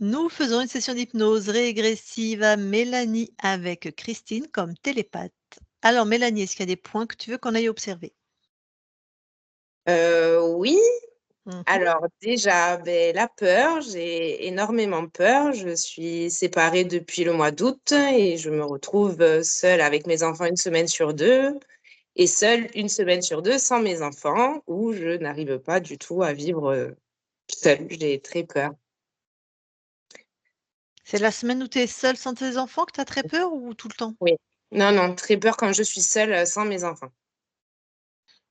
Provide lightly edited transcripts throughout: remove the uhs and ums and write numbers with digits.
Nous faisons une session d'hypnose régressive à Mélanie avec Christine comme télépathe. Alors Mélanie, est-ce qu'il y a des points que tu veux qu'on aille observer? Oui. Mmh. Alors déjà, la peur, j'ai énormément peur. Je suis séparée depuis le mois d'août et je me retrouve, seule avec mes enfants 1 semaine sur 2 et seule 1 semaine sur 2 sans mes enfants, où je n'arrive pas du tout à vivre, seule. J'ai très peur. C'est la semaine où tu es seule sans tes enfants que tu as très peur ou tout le temps? Oui. Non, non, très peur quand je suis seule, sans mes enfants.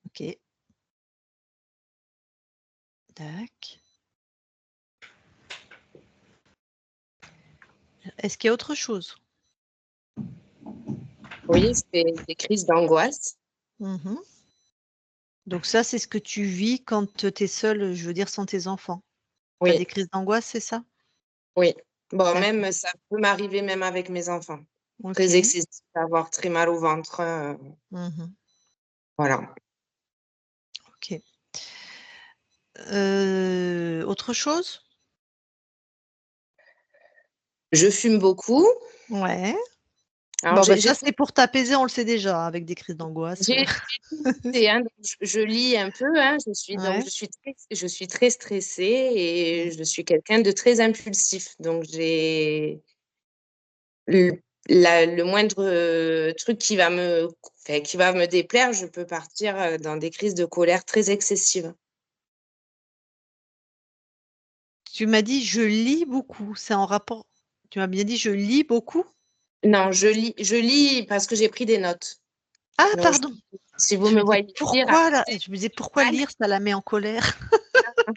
OK. Tac. Est-ce qu'il y a autre chose? Oui, c'est des crises d'angoisse. Mmh. Donc ça, c'est ce que tu vis quand, tu es seule, je veux dire sans tes enfants? Tu as Oui, des crises d'angoisse, c'est ça? oui. Bon, D'accord. même ça peut m'arriver même avec mes enfants. Très OK. excessif, avoir très mal au ventre, Mmh. voilà. OK. Autre chose? Je fume beaucoup. Ouais. Alors Bon, bah, j'ai ça, tout c'est pour t'apaiser, on le sait déjà, avec des crises d'angoisse. j'ai tout testé, hein, donc je lis un peu, hein, Ouais. je suis très stressée et Mmh. je suis quelqu'un de très impulsif. Donc j'ai le moindre, truc qui va me déplaire, je peux partir, dans des crises de colère très excessives. Tu m'as dit: «Je lis beaucoup», c'est en rapport tu m'as bien dit: «Je lis beaucoup»? Non, je lis parce que j'ai pris des notes. Ah Donc pardon! si vous Je me me disais: voyez lire à «Pourquoi là?» côté, Je me disais: «Pourquoi ah non, lire, ça la met en colère?» non.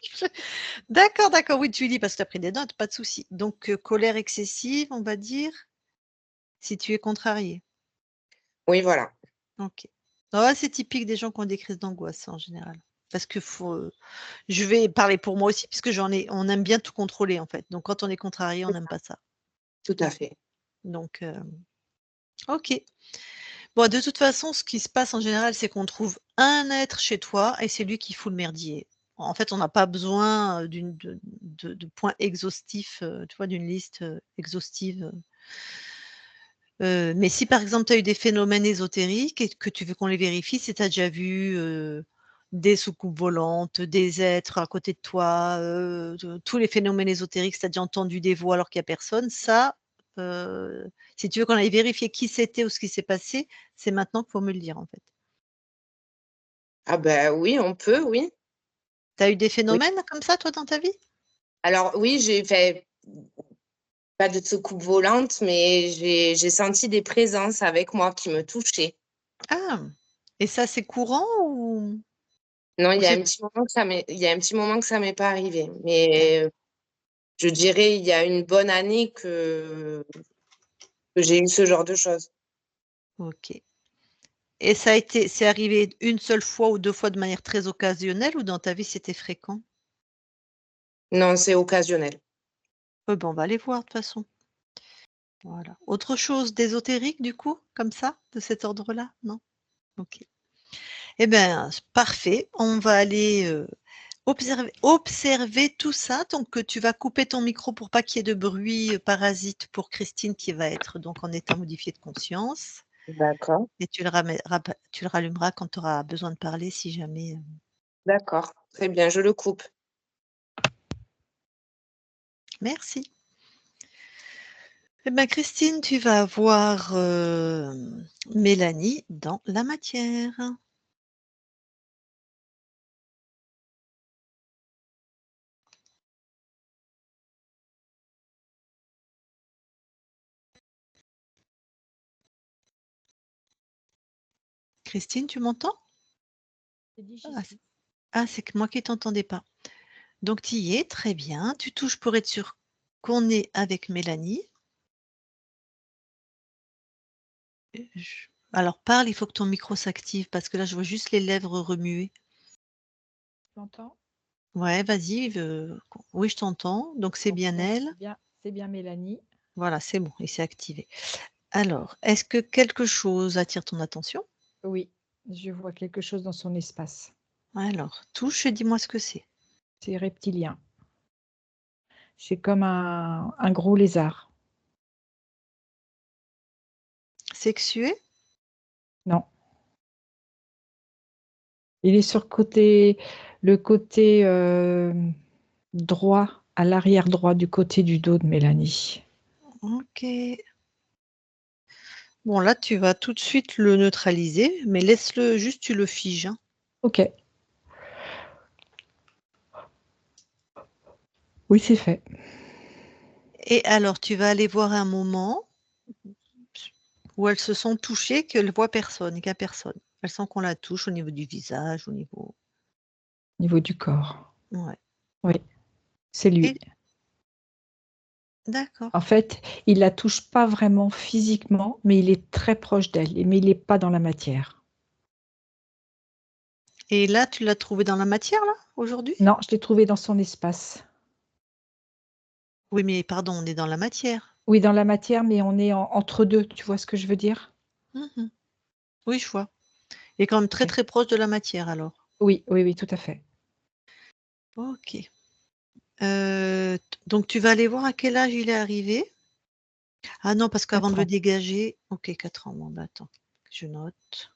D'accord, d'accord, oui, tu lis parce que tu as pris des notes, pas de souci. Donc colère excessive, on va dire, si tu es contrarié. Oui, voilà. OK. Ouais, c'est typique des gens qui ont des crises d'angoisse, en général. Parce que faut, je vais parler pour moi aussi puisque on aime bien tout contrôler, en fait. Donc quand on est contrarié, on n'aime pas ça. Tout à fait. Donc OK. Bon, de toute façon, ce qui se passe en général, c'est qu'on trouve un être chez toi et c'est lui qui fout le merdier. En fait, on n'a pas besoin, d'une de points exhaustifs, tu vois, d'une liste, exhaustive, mais si par exemple, tu as eu des phénomènes ésotériques et que tu veux qu'on les vérifie, si tu as déjà vu, des soucoupes volantes, des êtres à côté de toi, de tous les phénomènes ésotériques, si tu as déjà entendu des voix alors qu'il y a personne, ça, si tu veux qu'on aille vérifier qui c'était ou ce qui s'est passé, c'est maintenant qu'il faut me le dire, en fait. Ah oui, on peut, oui. Tu as eu des Oui. phénomènes comme ça, toi, dans ta vie? Alors oui, j'ai fait pas de soucoupe volante, mais j'ai senti des présences avec moi qui me touchaient. Ah! Et ça, c'est courant Non, ou c'est il y a un petit moment que ça m'est pas arrivé, d'acc mais je dirais il y a une bonne année que j'ai eu ce genre de choses. OK. Et ça a été c'est arrivé une seule fois ou 2 fois de manière très occasionnelle ou dans ta vie c'était fréquent? Non, c'est occasionnel. Ben, on va aller voir de toute façon. Voilà. Autre chose d'ésotérique du coup, comme ça, de cet ordre-là? Non? OK. Eh ben, parfait. On va aller, observer tout ça. Donc, tu vas couper ton micro pour pas qu'il y ait de bruit, parasite pour Christine qui va être donc en état modifié de conscience D'accord, et tu le rallumeras quand tu auras besoin de parler si jamais, d'accord, très bien, je le coupe. merci. Eh ben, Christine, tu vas avoir, Mélanie dans la matière. Christine, tu m'entends? J'ai dit: «J'y Ah, c suis». c'est que moi qui t'entendais pas. Donc tu y es, très bien. Tu touches pour être sûr qu'on est avec Mélanie. Alors parle, il faut que ton micro s'active parce que là, je vois juste les lèvres remuer. Tu m'entends? Ouais, vas-y, oui, je t'entends, donc c'est Donc bien elle. c'est bien Mélanie. Voilà, c'est bon, il s'est activé. Alors, est-ce que quelque chose attire ton attention? Oui, je vois quelque chose dans son espace. Alors, touche et dis-moi ce que c'est. C'est reptilien. C'est comme un gros lézard. Sexué? Non. Il est sur le côté droit, à l'arrière droit du côté du dos de Mélanie. Ok. Bon, là, tu vas tout de suite le neutraliser, mais laisse-le juste, tu le figes, hein. Ok. Oui, c'est fait. Et alors, tu vas aller voir un moment où elles se sont touchées, qu'elles ne voient personne, qu'il n'y a personne. Elles sentent qu'on la touche au niveau du visage, au niveau... Au niveau du corps. Ouais. Oui, c'est lui. Et... D'accord. En fait, il la touche pas vraiment physiquement, mais il est très proche d'elle, mais il n'est pas dans la matière. Et là, tu l'as trouvé dans la matière, là, aujourd'hui? Non, je l'ai trouvé dans son espace. Oui, mais pardon, on est dans la matière. Oui, dans la matière, mais on est entre deux, tu vois ce que je veux dire? Mhm. Oui, je vois. Il est quand même très, Oui. très proche de la matière, alors. Oui, oui, oui, tout à fait. Ok. Donc, tu vas aller voir à quel âge il est arrivé. Ah non, parce qu'avant de 4 le ans. dégager... Ok, 4 ans. Bon, bah, attends, je note.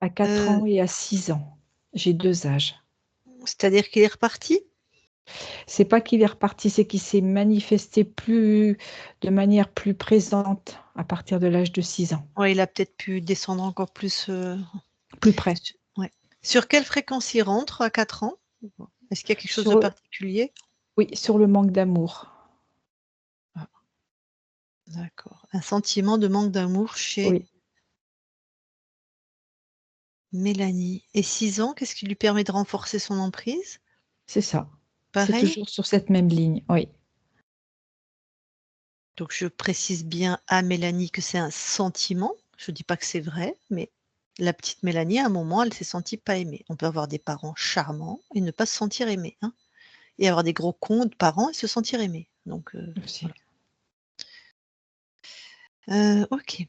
À 4 Euh, ans et à 6 ans. J'ai 2 âges. C'est-à-dire qu'il est reparti? C'est pas qu'il est reparti, c'est qu'il s'est manifesté de manière plus présente à partir de l'âge de 6 ans. Ouais, il a peut-être pu descendre encore plus. Plus près. Ouais. Sur quelle fréquence il rentre à 4 ans? Est-ce qu'il y a quelque chose de Sur, particulier? oui, sur le manque d'amour. Ah, d'accord. Un sentiment de manque d'amour chez Oui, Mélanie. Et 6 ans, qu'est-ce qui lui permet de renforcer son emprise? c'est ça. C'est Pareil? toujours sur cette même ligne. Oui, Donc je précise bien à Mélanie que c'est un sentiment. Je ne dis pas que c'est vrai, mais la petite Mélanie, à un moment, elle s'est sentie pas aimée. On peut avoir des parents charmants et ne pas se sentir aimé, hein, et avoir des gros cons de parents et se sentir aimé. Donc aussi. voilà. Ok.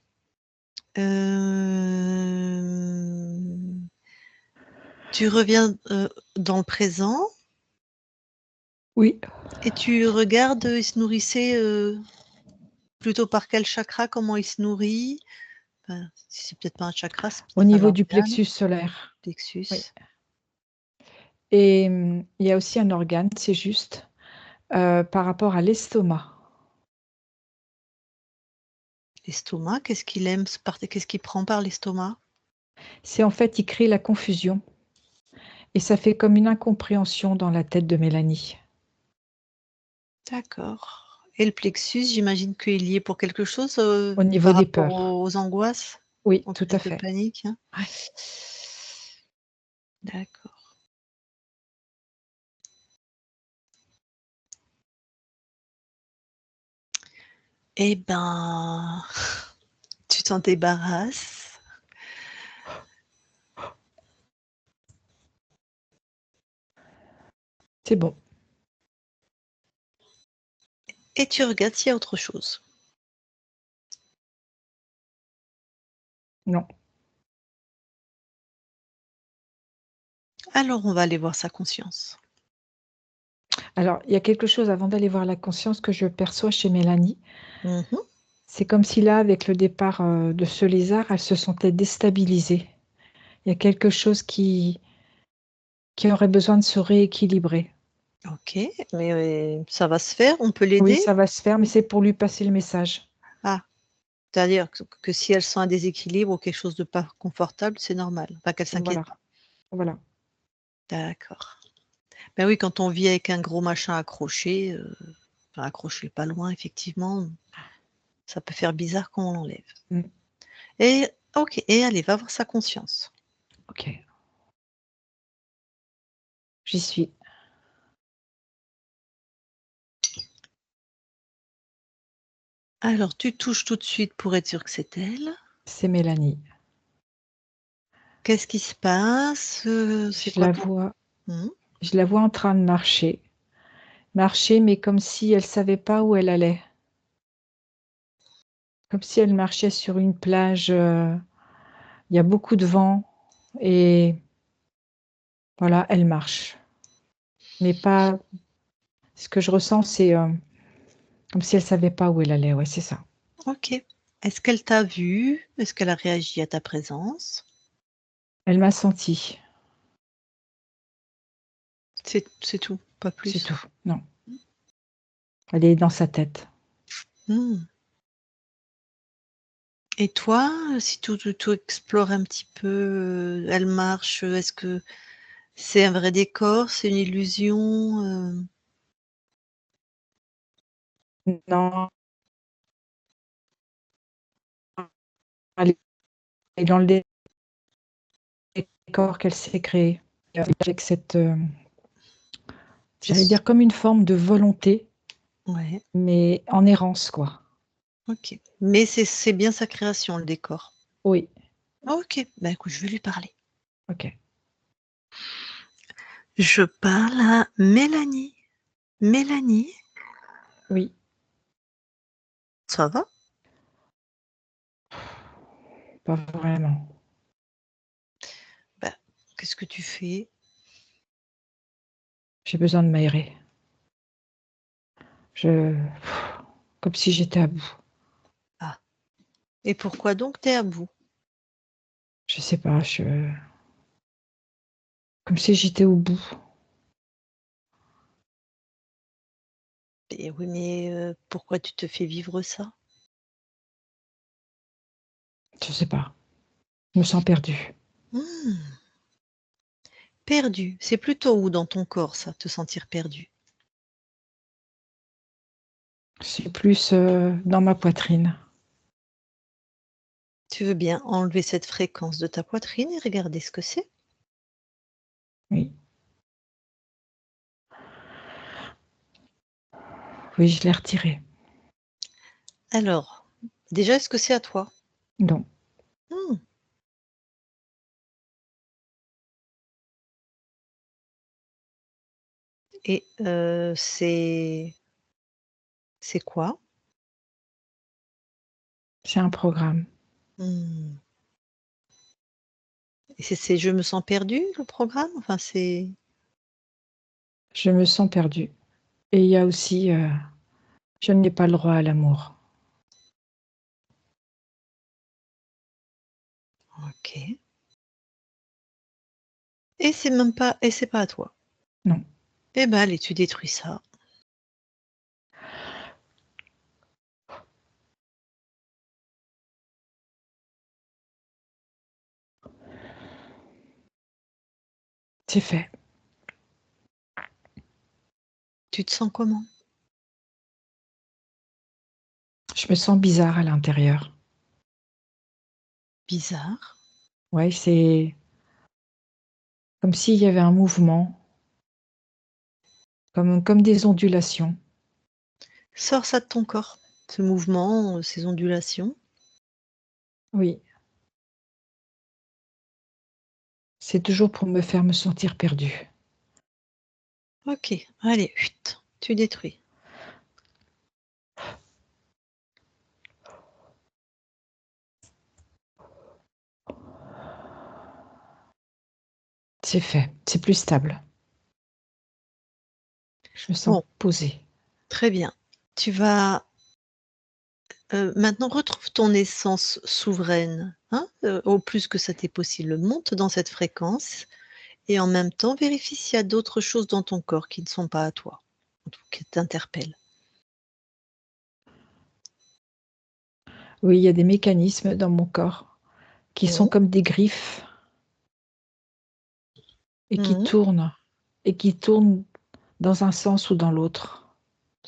Tu reviens dans le présent Oui, et tu regardes, il se nourrissait plutôt par quel chakra, comment il se nourrit? Enfin, si c'est peut-être pas un chakra, c'est au peut-être un niveau du organe, plexus solaire. Oui. plexus. Et il y a aussi un organe, c'est juste, par rapport à l'estomac. L'estomac, qu'est-ce qu'il aime, qu'est-ce qu'il prend par l'estomac? C'est en fait, il crée la confusion et ça fait comme une incompréhension dans la tête de Mélanie. D'accord. Et le plexus, j'imagine qu'il est lié pour quelque chose Au niveau par des rapport peurs. aux angoisses, Oui, aux tout à crises de fait. panique, hein? Ouais. D'accord. Eh ben, tu t'en débarrasses C'est bon. et tu regardes s'il y a autre chose. Non. Alors, on va aller voir sa conscience. Alors, il y a quelque chose avant d'aller voir la conscience que je perçois chez Mélanie. Mhm. C'est comme si là, avec le départ de ce lézard, elle se sentait déstabilisée. Il y a quelque chose qui aurait besoin de se rééquilibrer. Ok, mais ça va se faire, on peut Oui, l'aider? ça va se faire, mais c'est pour lui passer le message. Ah, c'est-à-dire que si elle sent un déséquilibre ou quelque chose de pas confortable, c'est normal, pas qu'elle s'inquiète Voilà, pas. voilà. D'accord. Ben oui, quand on vit avec un gros machin accroché, enfin accroché pas loin, effectivement, ça peut faire bizarre quand on l'enlève. Mm. Et ok, et allez, va voir sa conscience. Ok, j'y suis. Alors, tu touches tout de suite pour être sûr que c'est elle. C'est Mélanie. Qu'est-ce qui se passe? C'est Je quoi la ton... vois, Hmm. je la vois en train de marcher. Marcher, mais comme si elle savait pas où elle allait. Comme si elle marchait sur une plage. Il y a beaucoup de vent et voilà, elle marche. Mais pas. Ce que je ressens, c'est comme si elle ne savait pas où elle allait. Ouais, c'est ça. OK. Est-ce qu'elle t'a vu? Est-ce qu'elle a réagi à ta présence? Elle m'a senti, C'est tout, pas c'est plus? tout. Non, elle est dans sa tête. Mmh. Et toi, si tu explores un petit peu, elle marche, est-ce que c'est un vrai décor? C'est une illusion? Non, elle est dans le décor qu'elle s'est créé. Avec cette, j'allais dire comme une forme de volonté, Ouais, mais en errance, quoi. OK. Mais c'est bien sa création, le décor? Oui, OK, bah, écoute, je vais lui parler. ok. Je parle à Mélanie. Mélanie, Oui, ça va? pas vraiment. Bah, qu'est-ce que tu fais? J'ai besoin de m'aérer. Je comme si j'étais à bout. Ah, et pourquoi donc tu es à bout? Je sais pas, comme si j'étais au bout. Et oui, mais pourquoi tu te fais vivre ça? Je sais pas. Je me sens perdue. Mmh, perdu, c'est plutôt où dans ton corps ça, te sentir perdu? C'est plus, dans ma poitrine. Tu veux bien enlever cette fréquence de ta poitrine et regarder ce que c'est? Oui. Oui, je l'ai retirée. Alors, déjà, est-ce que c'est à toi? Non, Mmh, et c'est quoi? c'est un programme. Mmh, et c'est «Je me sens perdu» le programme? Enfin, c'est Je me sens perdue et il y a aussi, je n'ai pas le droit à l'amour. OK, et c'est pas à toi? Non, Eh ben, allez, tu détruis ça. c'est fait. Tu te sens comment? Je me sens bizarre à l'intérieur. Bizarre. Ouais, c'est comme s'il y avait un mouvement, comme des ondulations. Sors ça de ton corps, ce mouvement, ces ondulations. Oui, c'est toujours pour me faire me sentir perdue. OK, allez, chut, tu détruis. C'est fait, c'est plus stable. Je me sens Bon, posée. très bien. Tu vas, maintenant retrouve ton essence souveraine, hein, au plus que ça t'est possible. Monte dans cette fréquence et en même temps vérifie s'il y a d'autres choses dans ton corps qui ne sont pas à toi, ou qui t'interpellent. Oui, il y a des mécanismes dans mon corps qui sont Mmh. comme des griffes et Mmh. qui tournent dans un sens ou dans l'autre.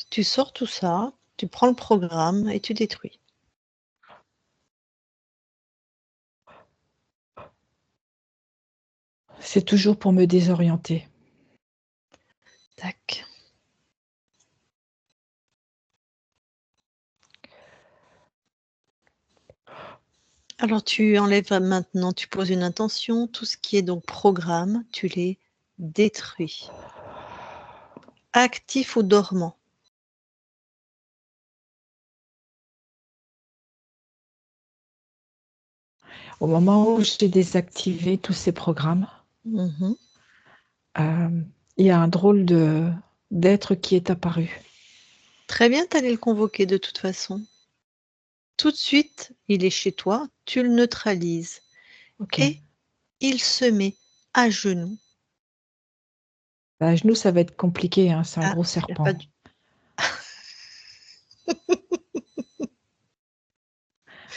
Tu sors tout ça, tu prends le programme et tu détruis. C'est toujours pour me désorienter. Tac. Alors tu enlèves maintenant, tu poses une intention, tout ce qui est donc programme, tu les détruis. Actif ou dormant. Au moment où j'ai désactivé tous ces programmes, Mmh. euh, il y a un drôle de d'être qui est apparu. Très bien, tu allais le convoquer de toute façon. Tout de suite, il est chez toi, tu le neutralises OK. et il se met à genoux. Bah, à genoux, ça va être compliqué, hein, c'est un Ah, gros il y a pas serpent. du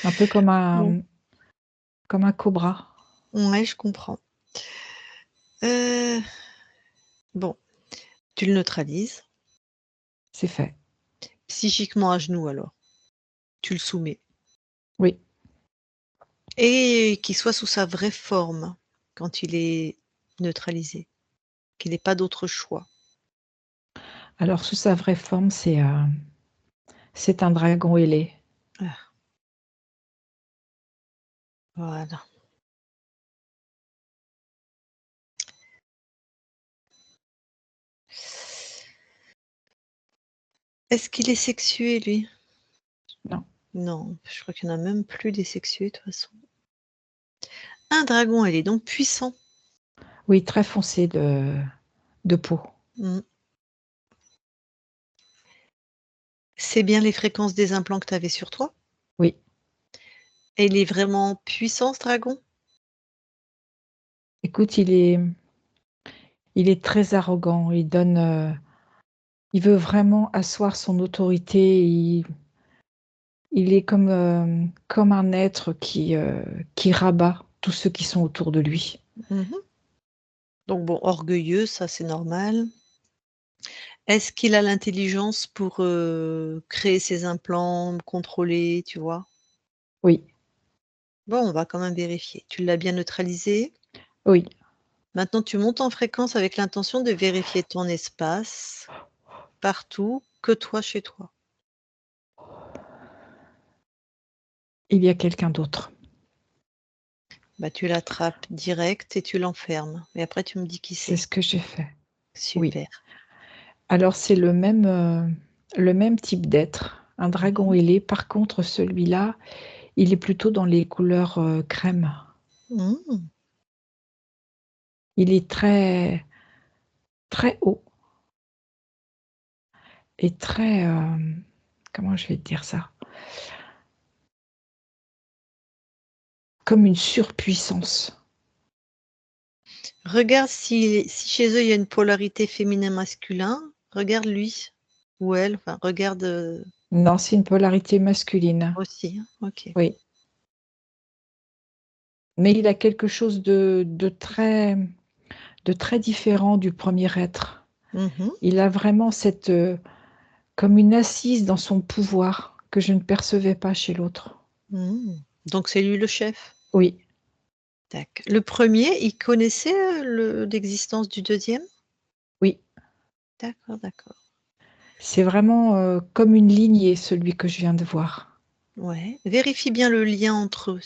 Un peu bon, comme un cobra. ouais, je comprends. Bon, tu le neutralises. C'est fait. Psychiquement à genoux alors, tu le soumets Oui. et qu'il soit sous sa vraie forme quand il est neutralisé, qu'il ait pas d'autre choix. Alors sous sa vraie forme, c'est un dragon ailé. Ah, voilà. Est-ce qu'il est sexué lui? Non. Non, je crois qu'il y en a même plus des sexués de toute façon. Un dragon, elle est donc puissant. Oui, très foncé de peau. Mmh. C'est bien les fréquences des implants que tu avais sur toi? Oui. Et il est vraiment puissant ce dragon? Écoute, il est très arrogant, il veut vraiment asseoir son autorité, il est comme un être qui rabat tous ceux qui sont autour de lui. Mmh. Donc bon, orgueilleux, ça c'est normal. Est-ce qu'il a l'intelligence pour, créer ses implants, contrôler, tu vois? Oui, Bon, on va quand même vérifier. Tu l'as bien neutralisé. oui. Maintenant, tu montes en fréquence avec l'intention de vérifier ton espace, partout, que toi chez toi. Il y a quelqu'un d'autre. Bah, tu l'attrapes direct et tu l'enfermes. Et après, tu me dis qui C'est c'est. ce que j'ai fait. Oui. Super. Alors c'est le même type d'être, un dragon Mmh. ailé. Par contre, celui-là, il est plutôt dans les couleurs, crème. Mmh. Il est très, très haut et très, comment je vais te dire ça? Comme une surpuissance. Regarde si chez eux, il y a une polarité féminin-masculin, regarde lui ou elle, enfin regarde, Non, c'est une polarité masculine. aussi, hein. OK. Oui, mais il a quelque chose de très différent du premier être. Mmh. Il a vraiment cette, comme une assise dans son pouvoir que je ne percevais pas chez l'autre. Mmh. Donc c'est lui le chef? Oui, Tac. Le premier, il connaissait, l'existence du deuxième. oui, D'accord, d'accord. c'est vraiment, comme une lignée celui que je viens de voir. Ouais. Vérifie bien le lien entre eux.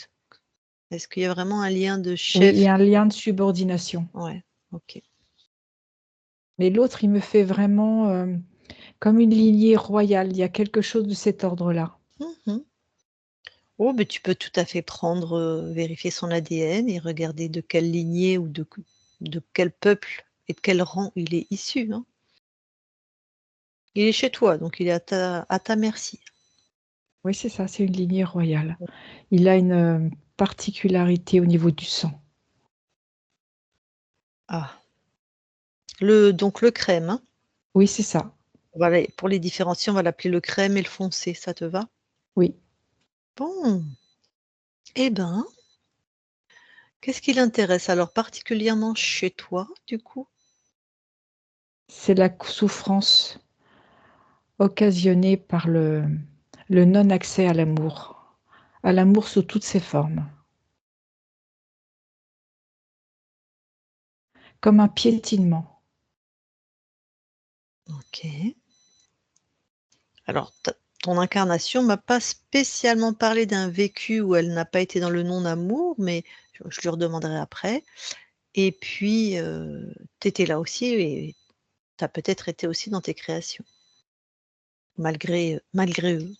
Est-ce qu'il y a vraiment un lien de Oui, il y chef? a un lien de subordination. Ouais, OK. Mais l'autre, il me fait vraiment, comme une lignée royale. Il y a quelque chose de cet ordre-là. Mmh. Oh, beh, tu peux tout à fait prendre, vérifier son ADN et regarder de quelle lignée ou de quel peuple et de quel rang il est issu, hein. Il est chez toi, donc il est à ta merci. Oui, c'est ça, c'est une lignée royale. Il a une, particularité au niveau du sang. Ah, donc le crème, hein? Oui, c'est ça. Voilà, pour les différencier, on va l'appeler le crème et le foncé, ça te va? Oui, Bon, eh ben, qu'est-ce qui l'intéresse alors particulièrement chez toi, du coup? c'est la souffrance occasionnée par le non-accès à l'amour sous toutes ses formes, comme un piétinement. OK. Alors ton incarnation m'a pas spécialement parlé d'un vécu où elle n'a pas été dans le non-amour, mais je lui redemanderai après et puis, tu étais là aussi et tu as peut-être été aussi dans tes créations, malgré eux.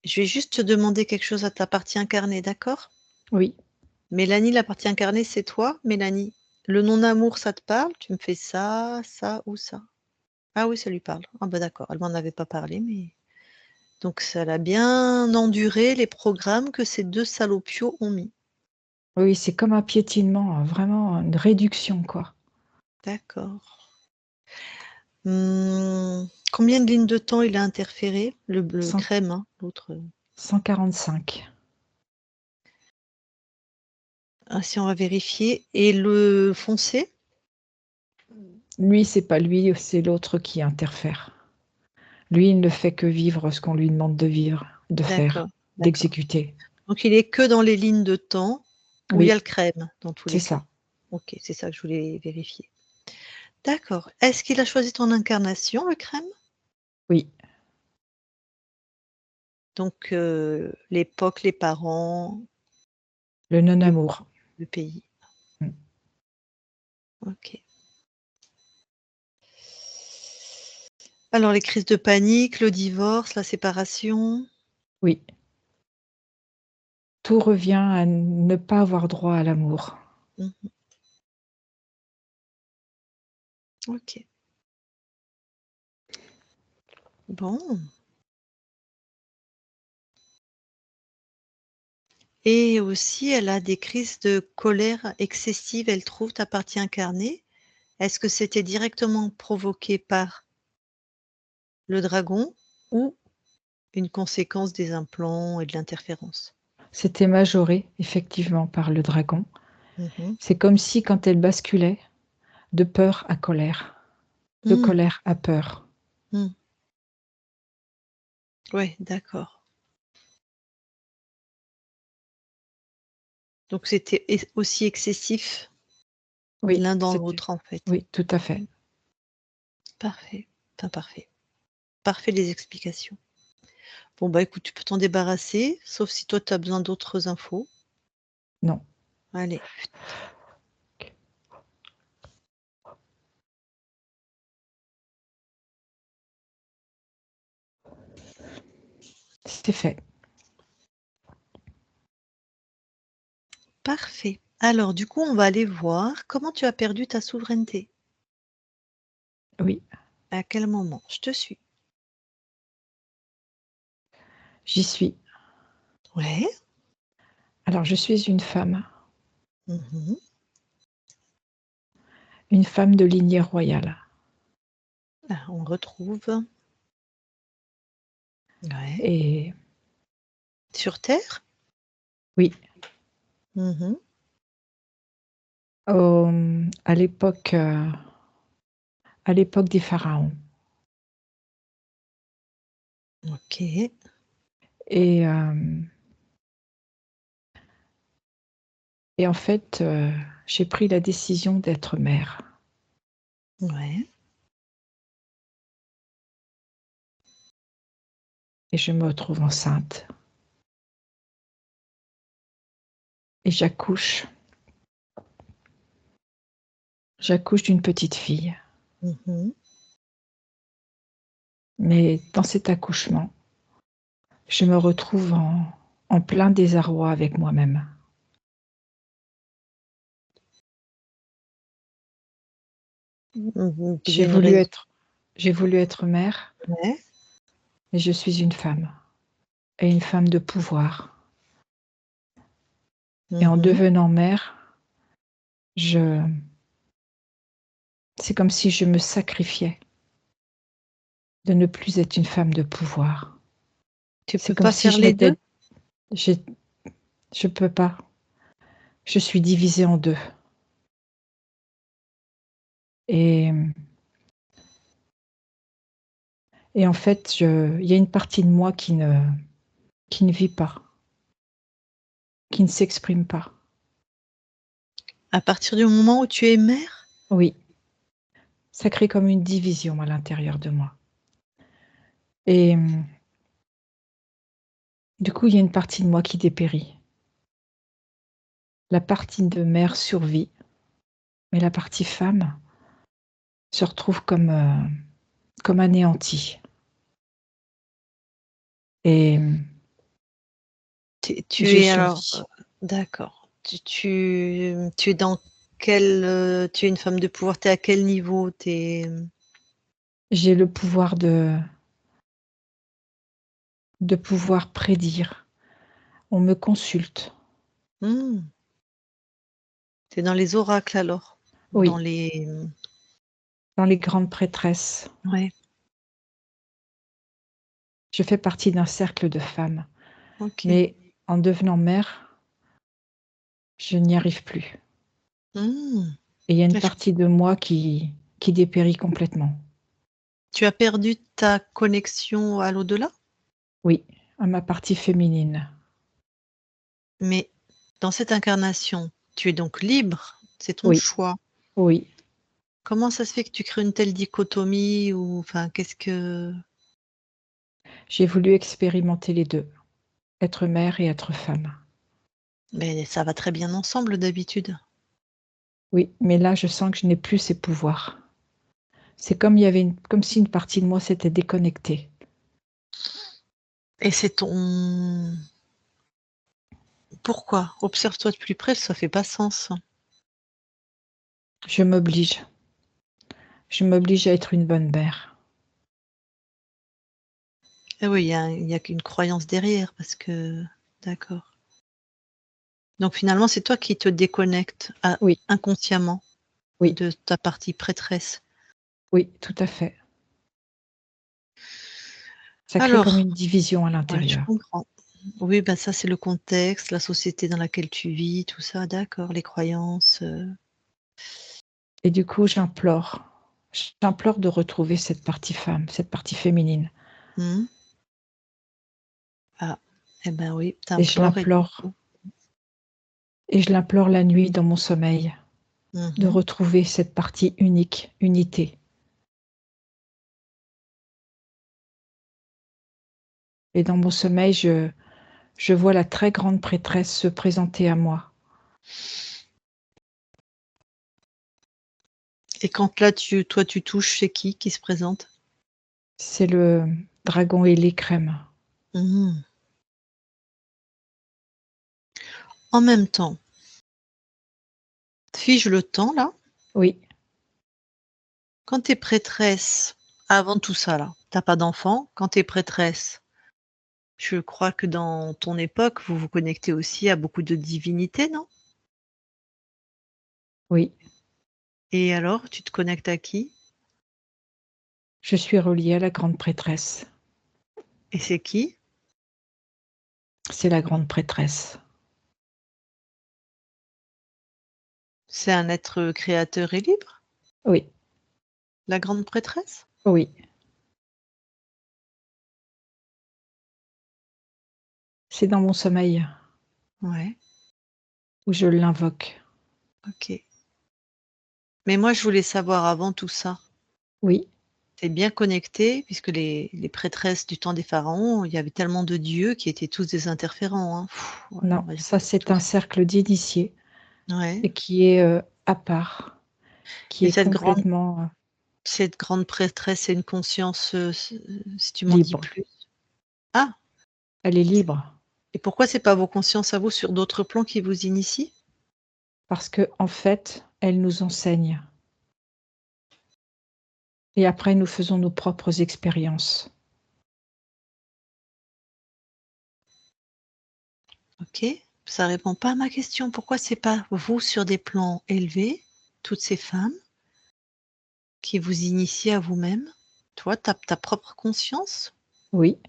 Je vais juste te demander quelque chose à ta partie incarnée, d'accord? Oui, Mélanie, la partie incarnée, c'est toi, Mélanie? Le non-amour, ça te parle? Tu me fais ça, ça ou ça? Ah oui, ça lui parle. Ah bah d'accord, elle m'en avait pas parlé, mais donc ça l'a bien enduré les programmes que ces 2 salopios ont mis. Oui, c'est comme un piétinement, vraiment une réduction, quoi. D'accord. Combien de lignes de temps il a interféré? Le Cent crème, hein, l'autre, 145. ah si on va vérifier et le foncé? Lui, c'est pas lui, c'est l'autre qui interfère. Lui, il ne fait que vivre ce qu'on lui demande de vivre, de D'accord, faire, d'accord. d'exécuter. Donc il est que dans les lignes de temps où il y a Oui, le crème, dans tous c'est les cas? ça. OK, c'est ça que je voulais vérifier. D'accord. Est-ce qu'il a choisi ton incarnation, le crème? Oui, Donc l'époque, les parents, le le non-amour. le pays. Mmh. OK. Alors les crises de panique, le divorce, la séparation? Oui, tout revient à ne pas avoir droit à l'amour. Mmh. OK. Bon. Et aussi elle a des crises de colère excessive, elle trouve, ta partie incarnée. Est-ce que c'était directement provoqué par le dragon ou une conséquence des implants et de l'interférence? C'était majoré, effectivement, par le dragon. Mmh mh. C'est comme si quand elle basculait de peur à colère, de Mmh. colère à peur. Mmh. Ouais, d'accord. Donc c'était aussi excessif Oui, l'un dans c'était l'autre, en fait. oui, tout à fait. Mmh. Parfait, enfin parfait. Parfait les explications. Bon, bah, écoute, tu peux t'en débarrasser, sauf si toi tu as besoin d'autres infos. Non, Allez. c'était fait. Parfait. Alors du coup, on va aller voir comment tu as perdu ta souveraineté. Oui, À quel moment? Je te suis. j'y suis. Ouais. Alors je suis Mmh. une femme de lignée royale Ah, on retrouve. Ouais. et Sur terre? oui, Mmh. À l'époque des pharaons OK. et hem et en fait, j'ai pris la décision d'être mère Ouais. et je me retrouve enceinte et j'accouche d'une petite fille. Mmh. Mais dans cet accouchement, je me retrouve en plein désarroi avec moi-même. Mmh. Il y J'ai a une voulu raison. être j'ai voulu être mère, Ouais. mais je suis une femme et une femme de pouvoir et en Mmh. devenant mère, je c'est comme si je me sacrifiais de ne plus être une femme de pouvoir. Tu C'est peux comme pas si faire je les 2. m'étais j'ai je peux pas, je suis divisée en 2 et en fait, je il y a une partie de moi qui ne vit pas, qui ne s'exprime pas. À partir du moment où tu es mère? Oui, ça crée comme une division à l'intérieur de moi et du coup, il y a une partie de moi qui dépérit. La partie de mère survit, mais la partie femme se retrouve comme anéantie et Tu je es alors, survis. d'accord. Tu es dans tu es une femme de pouvoir, tu es à quel niveau? J'ai le pouvoir de pouvoir prédire. On me consulte. Mmh. Tu es dans les oracles alors? Ou dans Oui, les dans les grandes prêtresses. ouais, Je fais partie d'un cercle de femmes, OK. mais en devenant mère, je n'y arrive plus Mmh. et il y a une Ouais, je partie de moi qui dépérit complètement. tu as perdu ta connexion à l'au-delà? Oui, à ma partie féminine. Mais dans cette incarnation, tu es donc libre, c'est ton Oui, choix. oui. Comment ça se fait que tu crées une telle dichotomie ou enfin, qu'est-ce que J'ai voulu expérimenter les 2, être mère et être femme. mais ça va très bien ensemble d'habitude. Oui, mais là, je sens que je n'ai plus ces pouvoirs. C'est comme il y avait comme si une partie de moi s'était déconnectée. Et c'est ton pourquoi? Observe-toi de plus près, ça fait pas sens. Je m'oblige. Je m'oblige à être une bonne mère. Ah oui, il y a qu'une croyance derrière parce que d'accord. Donc finalement, c'est toi qui te déconnectes Oui, inconsciemment oui, de ta partie prêtresse. oui, tout à fait. Ça crée comme Alors, une division à ouais, je l'intérieur. comprends. Oui, bah, ça, c'est le contexte, la société dans laquelle tu vis, tout ça, d'accord, les croyances, Et du coup, j'implore de retrouver cette partie femme, cette partie féminine. mmh. Ah, eh ben, oui, tu Et je implores et du l'implore. coup Et je l'implore la nuit dans mon sommeil, de mmh. retrouver cette partie unique, unité. Et dans mon sommeil, je vois la très grande prêtresse se présenter à moi. Et quand là, toi, tu touches, c'est qui se présente? C'est le dragon ailé crème. Mmh. En même temps, fige le temps là, Oui, quand tu es prêtresse, avant tout ça là, tu as pas d'enfant, quand tu es prêtresse, je crois que dans ton époque, vous vous connectez aussi à beaucoup de divinités, non? oui. Et alors, tu te connectes à qui? Je suis reliée à la grande prêtresse. Et c'est qui? C'est la grande prêtresse. C'est un être créateur et libre? Oui, La grande prêtresse? oui. C'est dans mon sommeil Ouais, où je l'invoque. OK. Mais moi, je voulais savoir avant tout ça, Oui, tu es bien connectée puisque les prêtresses du temps des pharaons, il y avait tellement de dieux qui étaient tous des interférents, hein. Ouais, on non, va dire ça c'est un tous. cercle d'initiés Ouais. et qui est, à part, qui Et est complètement, cette grande prêtresse, c'est une conscience, si tu m'en dis libre. plus? Ah! Elle est libre Et pourquoi c'est pas vos consciences à vous sur d'autres plans qui vous initient? parce que en fait, elle nous enseigne et après nous faisons nos propres expériences. OK, ça répond pas à ma question. Pourquoi c'est pas vous sur des plans élevés, toutes ces femmes qui vous initiez à vous-même? Toi, ta propre conscience? Oui,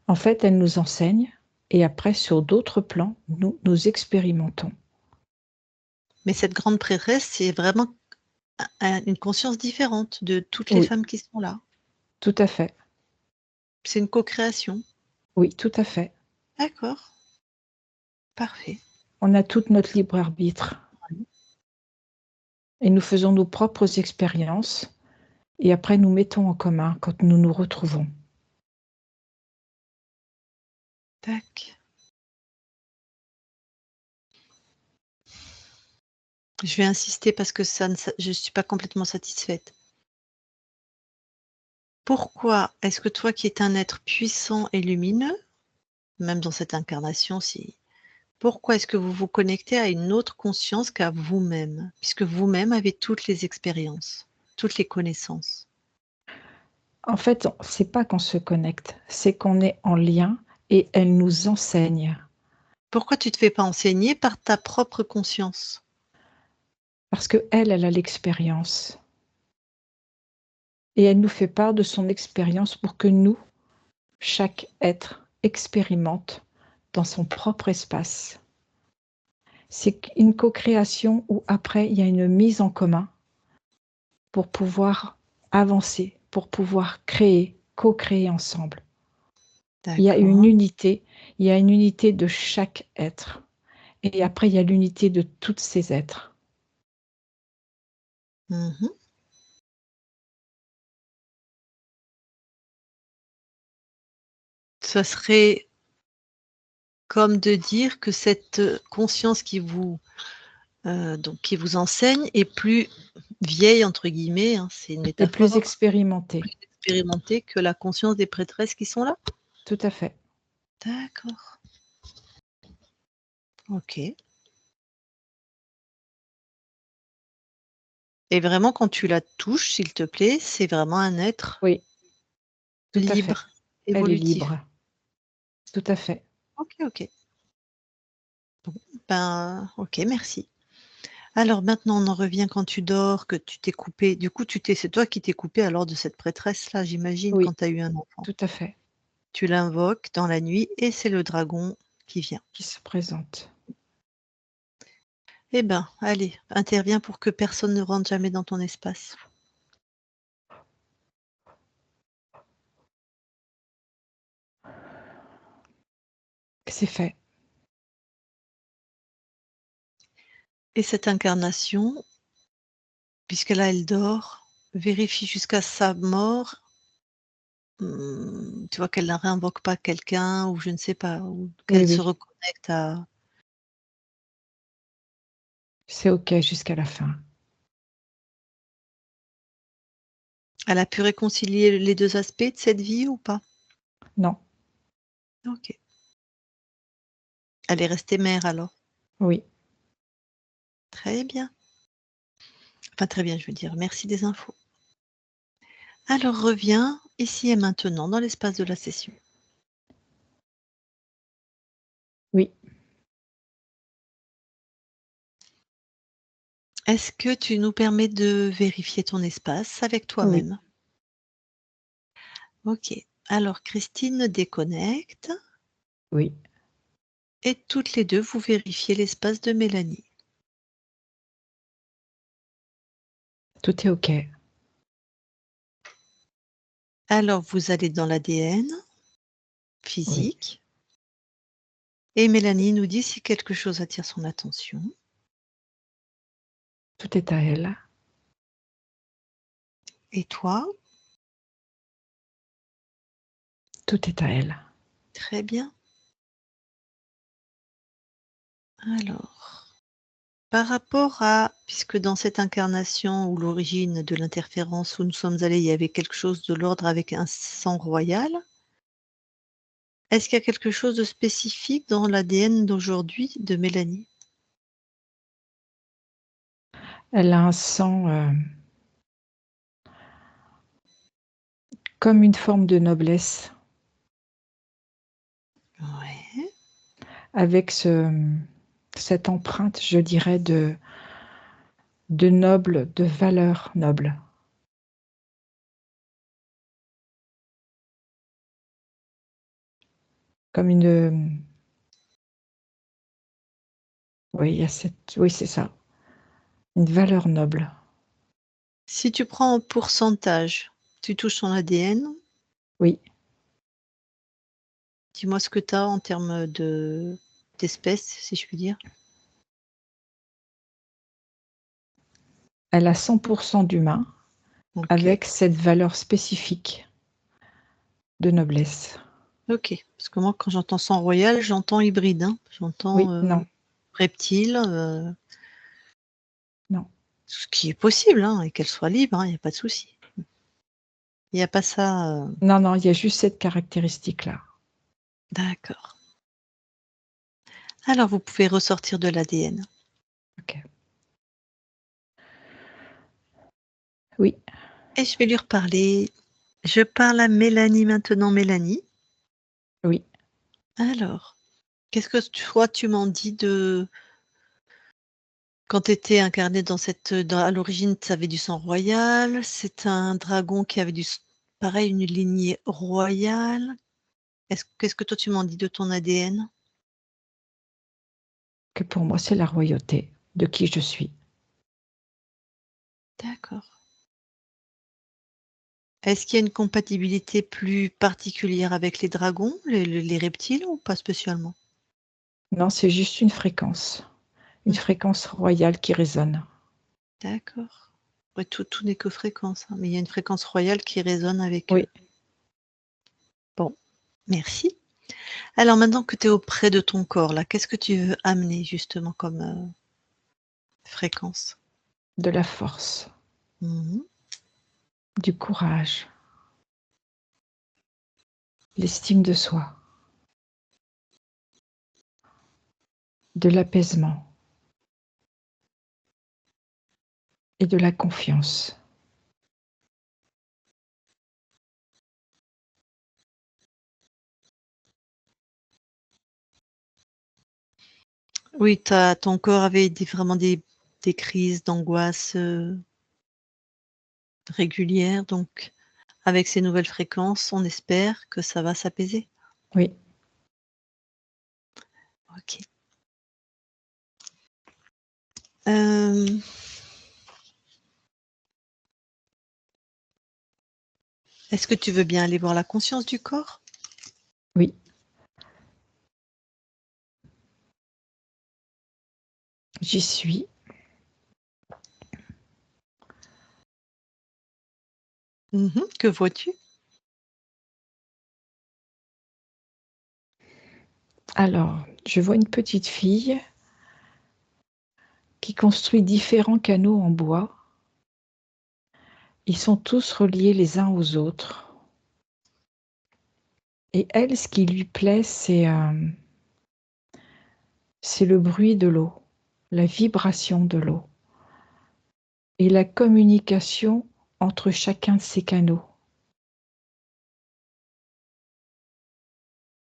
en fait, elle nous enseigne et après sur d'autres plans, nous expérimentons. Mais cette grande prêtresse, c'est vraiment une conscience différente de toutes les Oui, femmes qui sont là. tout à fait. C'est une co-création. Oui, tout à fait. D'accord, parfait. On a toute notre libre arbitre et nous faisons nos propres expériences et après nous mettons en commun quand nous nous retrouvons. Tac. Je vais insister parce que ça ne sa je suis pas complètement satisfaite. Pourquoi est-ce que toi qui es un être puissant et lumineux, même dans cette incarnation, si Pourquoi est-ce que vous vous connectez à une autre conscience qu'à vous-même? Puisque vous-même avez toutes les expériences, toutes les connaissances. En fait, c'est pas qu'on se connecte, c'est qu'on est en lien et elle nous enseigne. Pourquoi tu te fais pas enseigner par ta propre conscience? Parce qu'elle, elle a l'expérience. Et elle nous fait part de son expérience pour que nous, chaque être, expérimente dans son propre espace. C'est une co-création où après, il y a une mise en commun pour pouvoir avancer, pour pouvoir créer, co-créer ensemble. Il y a une D'accord. unité, il y a une unité de chaque être. Et après, il y a l'unité de tous ces êtres. Mmh. Ça serait comme de dire que cette, conscience qui vous enseigne est plus «vieille» entre guillemets, hein, c'est une Et plus métaphore, expérimenté. plus expérimentée que la conscience des prêtresses qui sont là? Tout à fait. D'accord. OK. Et vraiment quand tu la touches, s'il te plaît, c'est vraiment un être Oui, tout à fait. libre, Elle est évolutif. libre. Tout à fait. OK, OK. Bon, ben, OK, merci. Alors maintenant, on en revient quand tu dors, que tu t'es coupé. Du coup, c'est toi qui t'es coupé alors de cette prêtresse-là, j'imagine, Oui, quand tu as eu un enfant. tout à fait. Tu l'invoques dans la nuit et c'est le dragon qui vient. Qui se présente. Eh ben, allez, interviens pour que personne ne rentre jamais dans ton espace. C'est fait. Et cette incarnation, puisque là, elle dort, vérifie jusqu'à sa mort, tu vois qu'elle ne réinvoque pas quelqu'un ou je ne sais pas, ou Oui, qu'elle se oui. reconnecte à. C'est OK jusqu'à la fin. Elle a pu réconcilier les 2 aspects de cette vie ou pas? Non. OK. Elle est restée mère alors? Oui. Très bien. Enfin très bien, je veux dire, merci des infos. Alors reviens ici et maintenant dans l'espace de la session. Oui. Est-ce que tu nous permets de vérifier ton espace avec Oui. toi-même? OK. Alors Christine déconnecte Oui. et toutes les 2 vous vérifiez l'espace de Mélanie. Tout est OK. Alors vous allez dans l'ADN Oui. physique et Mélanie nous dit si quelque chose attire son attention. Tout est à elle. Et toi? Tout est à elle. Très bien. Alors, par rapport à puisque dans cette incarnation ou l'origine de l'interférence où nous sommes allés, il y avait quelque chose de l'ordre avec un sang royal. Est-ce qu'il y a quelque chose de spécifique dans l'ADN d'aujourd'hui de Mélanie? Elle a un sang, comme une forme de noblesse, Ouais. avec cette empreinte, je dirais, de noble, de valeur noble. Comme une, oui, il y a cette oui, c'est ça, une valeur noble. Si tu prends en pourcentage, tu touches son ADN, Oui, dis-moi ce que tu as en termes d'espèces, si je puis dire? elle a 100 d'humain OK. avec cette valeur spécifique de noblesse. OK. Parce que moi, quand j'entends sang royal, j'entends hybride, hein. Oui, J'entends, non, reptile, non. ce qui est possible, hein, et qu'elle soit libre, hein, il y a pas de souci. Il y a pas ça, Non, non, il y a juste cette caractéristique-là. d'accord. Alors, vous pouvez ressortir de l'ADN. Ok. Oui, Et je vais lui reparler. Je parle à Mélanie maintenant. Mélanie, oui. alors, qu'est-ce que toi tu m'en dis de quand tu étais incarné à l'origine, tu avais du sang royal, c'est un dragon qui avait pareil, une lignée royale. Qu'est-ce que toi tu m'en dis de ton ADN? Que pour moi, c'est la royauté de qui je suis. D'accord. Est-ce qu'il y a une compatibilité plus particulière avec les dragons, les reptiles ou pas spécialement? Non, c'est juste une fréquence Mmh. royale qui résonne. D'accord. Ouais, tout n'est que fréquence, hein, mais il y a une fréquence royale qui résonne avec eux. Oui, Bon, merci. Alors maintenant que tu es auprès de ton corps là, qu'est-ce que tu veux amener justement comme, fréquence? de la force, Mmh. du courage, l'estime de soi, de l'apaisement et de la confiance. Oui, ton corps avait vraiment des crises d'angoisse, régulières, donc avec ces nouvelles fréquences, on espère que ça va s'apaiser. Oui, OK. Hem, Est-ce que tu veux bien aller voir la conscience du corps? oui, j'y suis. Mmh. Que vois-tu? Alors, je vois une petite fille qui construit différents canaux en bois. Ils sont tous reliés les uns aux autres. Et elle, ce qui lui plaît, c'est le bruit de l'eau, la vibration de l'eau et la communication entre chacun de ces canaux.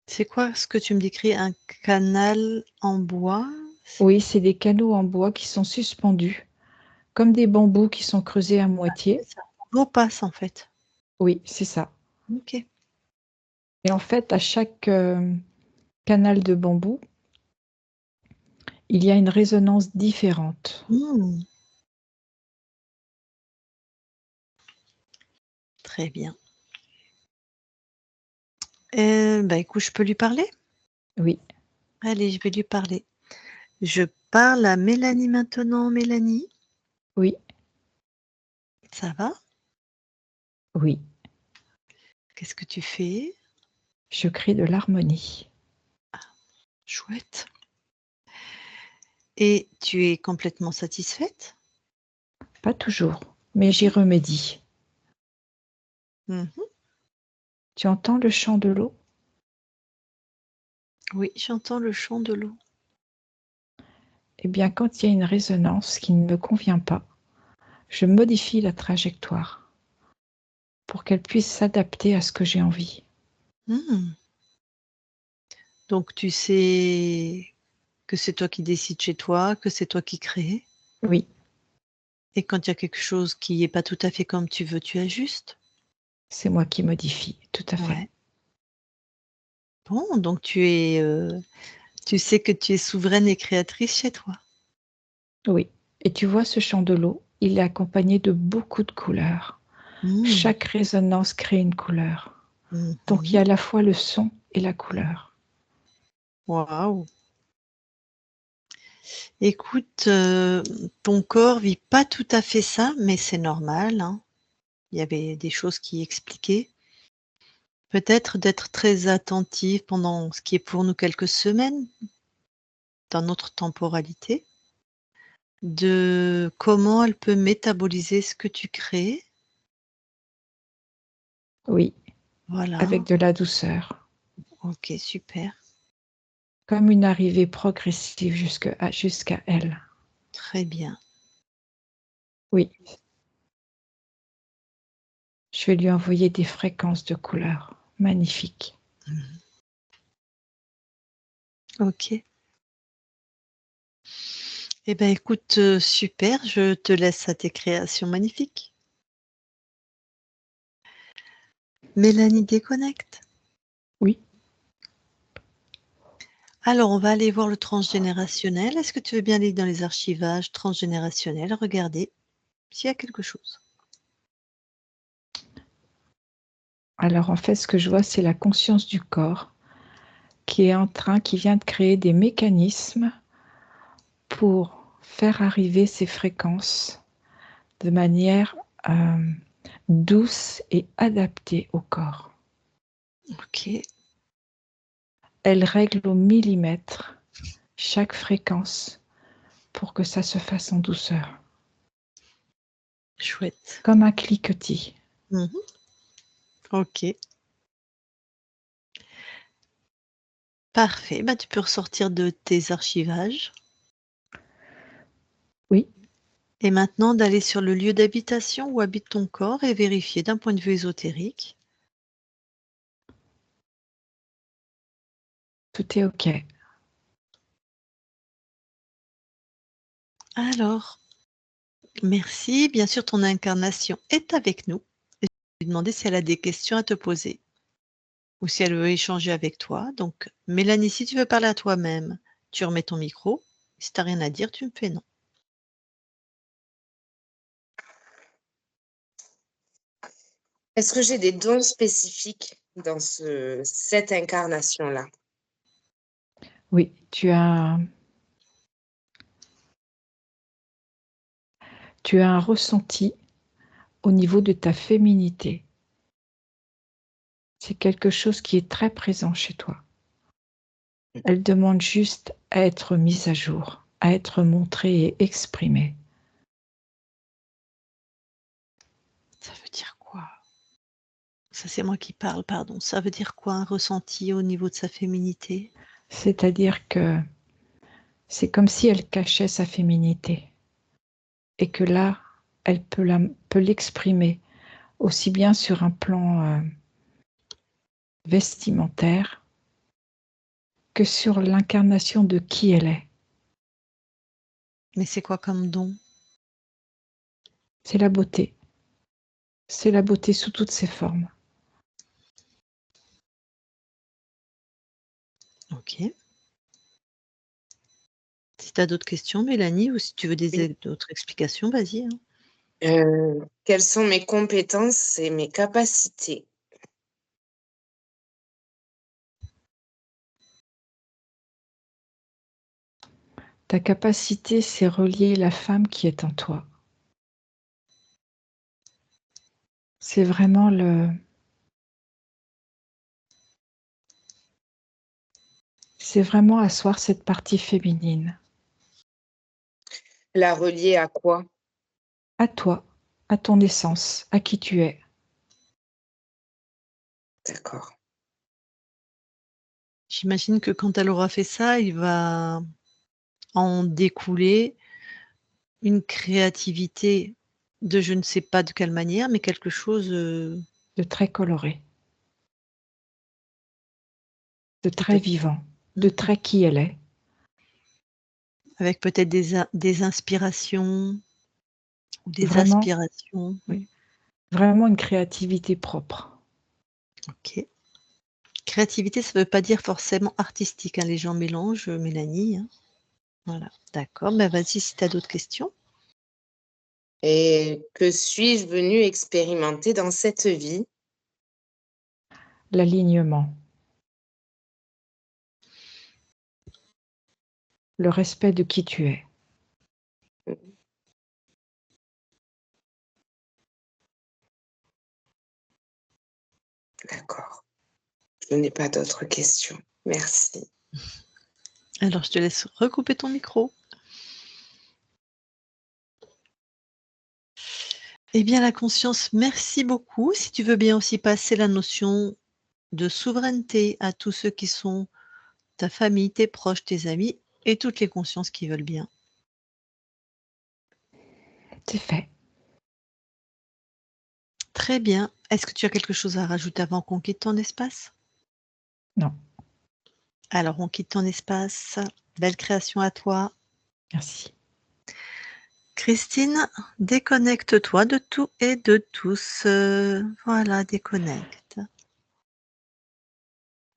C'est quoi ce que tu me décris? Un canal en bois? Oui, c'est des canaux en bois qui sont suspendus, comme des bambous qui sont creusés à C'est moitié. ça. L'eau passe en fait. Oui, c'est ça. OK. Et en fait, à chaque canal de bambou, il y a une résonance différente. Mmh. Très bien. Bah, écoute, je peux lui parler? Oui, Allez, je vais lui parler. Je parle à Mélanie maintenant. Mélanie, oui, ça va? oui. Qu'est-ce que tu fais? Je crée de l'harmonie. Chouette. Et tu es complètement satisfaite? Pas toujours, mais j'y remédie. Mmh. Tu entends le chant de l'eau? Oui, j'entends le chant de l'eau. Eh bien, quand il y a une résonance qui ne me convient pas, je modifie la trajectoire pour qu'elle puisse s'adapter à ce que j'ai envie. Mmh. Donc tu sais que c'est toi qui décides chez toi, que c'est toi qui crée Oui, et quand il y a quelque chose qui est pas tout à fait comme tu veux, tu ajustes? c'est moi qui modifie, tout à fait. Ouais. Bon, donc tu sais que tu es souveraine et créatrice chez toi. Oui. Et tu vois ce chant de l'eau, il est accompagné de beaucoup de couleurs. Mmh. Chaque résonance crée une couleur. Mmh Donc il y mh. a à la fois le son et la couleur. Waouh! Écoute, ton corps vit pas tout à fait ça, mais c'est normal, hein. Il y avait des choses qui expliquaient. Peut-être d'être très attentive pendant ce qui est pour nous quelques semaines, dans notre temporalité, de comment elle peut métaboliser ce que tu crées. Oui, Voilà, avec de la douceur. OK, super. comme une arrivée progressive jusqu'à elle. Très bien. Oui. Je vais lui envoyer des fréquences de couleurs magnifiques. Ok. Eh bien, écoute, super, je te laisse à tes créations magnifiques. Mélanie déconnecte. Oui. Alors, on va aller voir le transgénérationnel. Est-ce que tu veux bien aller dans les archivages transgénérationnels, regarder s'il y a quelque chose? Alors, en fait, ce que je vois, c'est la conscience du corps qui vient de créer des mécanismes pour faire arriver ces fréquences de manière douce et adaptée au corps. Ok, Elle règle au millimètre chaque fréquence pour que ça se fasse en douceur, chouette. comme un cliquetis. Mhm. Ok. Parfait, bah, tu peux ressortir de tes archivages. Oui, Et maintenant d'aller sur le lieu d'habitation où habite ton corps et vérifier d'un point de vue ésotérique. tout est OK. Alors, merci. Bien sûr, ton incarnation est avec nous. Et je vais lui demander si elle a des questions à te poser ou si elle veut échanger avec toi. Donc, Mélanie, si tu veux parler à toi-même, tu remets ton micro. Si tu n'as rien à dire, tu me fais non. Est-ce que j'ai des dons spécifiques dans cette incarnation-là? Oui, tu as un ressenti au niveau de ta féminité. C'est quelque chose qui est très présent chez toi. Elle demande juste à être mise à jour, à être montrée et exprimée. Ça veut dire quoi? Ça, c'est moi qui parle, pardon. Ça veut dire quoi un ressenti au niveau de sa féminité? C'est-à-dire que c'est comme si elle cachait sa féminité et que là, elle peut l'exprimer aussi bien sur un plan vestimentaire que sur l'incarnation de qui elle est. Mais c'est quoi comme don? C'est la beauté. C'est la beauté sous toutes ses formes. Ok. Si tu as d'autres questions, Mélanie, ou si tu veux Oui. d'autres explications, vas-y, hein. Quelles sont mes compétences et mes capacités? Ta capacité, c'est relier la femme qui est en toi. C'est vraiment asseoir cette partie féminine. La relier à quoi? À toi, à ton essence, à qui tu es. D'accord. J'imagine que quand elle aura fait ça, il va en découler une créativité de je ne sais pas de quelle manière, mais quelque chose, De très coloré, de qui très peut vivant, de très qui elle est. avec peut-être des inspirations ou des Vraiment, aspirations. oui, vraiment une créativité propre. OK. Créativité, ça ne veut pas dire forcément artistique, hein, les gens mélangent, Mélanie, hein. Voilà, d'accord, bah, vas-y si tu as d'autres questions. Et que suis-je venue expérimenter dans cette vie? L'alignement, le respect de qui tu es. D'accord. Je n'ai pas d'autres questions. Merci. Alors je te laisse recouper ton micro. Eh bien la conscience, merci beaucoup. Si tu veux bien aussi passer la notion de souveraineté à tous ceux qui sont ta famille, tes proches, tes amis et toutes les consciences qui veulent bien. C'est fait. Très bien. Est-ce que tu as quelque chose à rajouter avant qu'on quitte ton espace? Non, Alors, on quitte ton espace. Belle création à toi. merci. Christine, déconnecte-toi de tout et de tous. Voilà, déconnecte.